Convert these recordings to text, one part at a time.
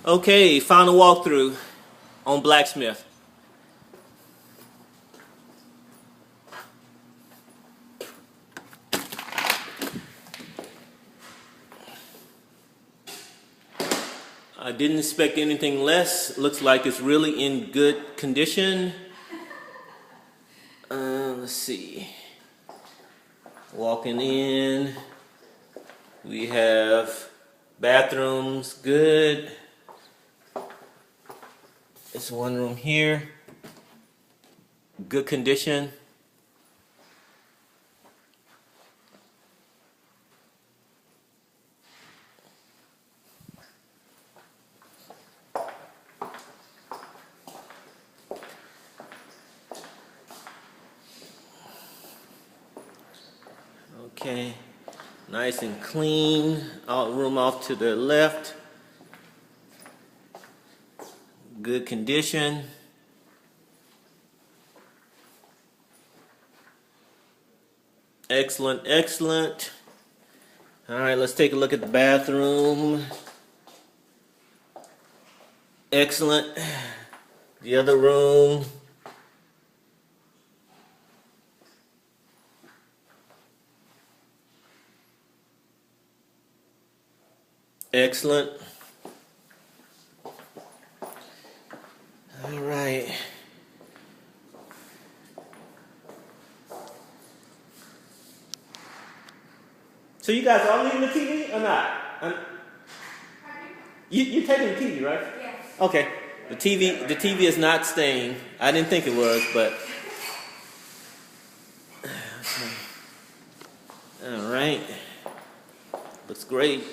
Okay, final walkthrough on blacksmith. I didn't expect anything less. Looks like it's really in good condition. Let's see. Walking in, we have bathrooms, good. It's one room here, good condition. Okay, nice and clean. Room off to the left. Good condition. Excellent, excellent. All right, let's take a look at the bathroom. Excellent. The other room. Excellent. All right. So you guys are leaving the TV or not? You taking the TV, right? Yes. Okay. The TV is not staying. I didn't think it was, but okay. All right. Looks great.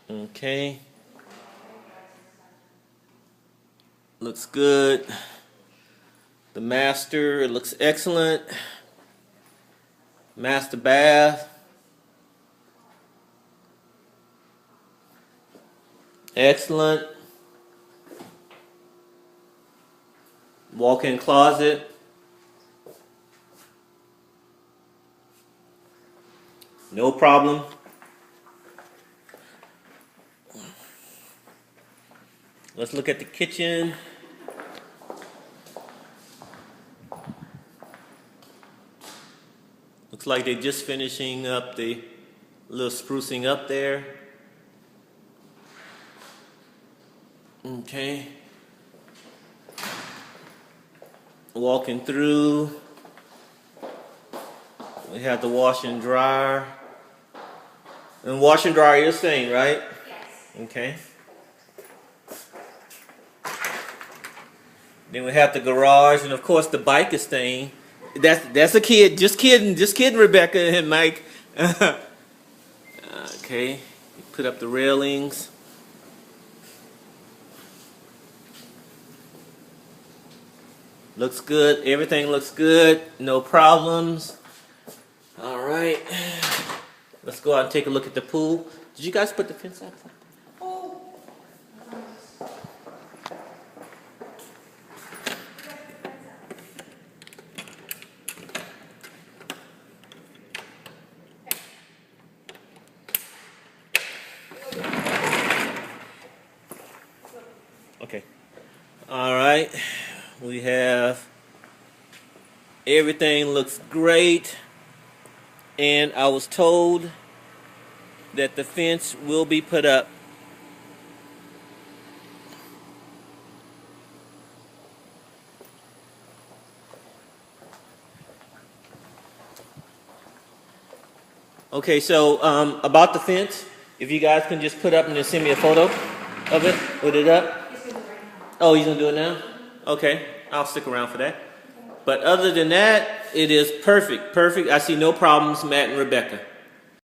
Okay. Looks good. The master, it looks excellent. Master bath. Excellent. Walk-in closet. No problem. Let's look at the kitchen. Looks like they're just finishing up the little sprucing up there. Okay. Walking through. We have the washer and dryer. And washer and dryer you're saying, right? Yes. Okay. Then we have the garage, and of course the bike is staying. That's a kid. Just kidding, Rebecca and Mike. Okay, put up the railings. Looks good. Everything looks good. No problems. All right. Let's go out and take a look at the pool. Did you guys put the fence up? Okay. All right. We have everything looks great, and I was told that the fence will be put up. Okay, so about the fence, if you guys can just put up and then send me a photo of it, put it up. Oh, he's gonna do it now? Okay, I'll stick around for that. But other than that, it is perfect. Perfect. I see no problems, Matt and Rebecca.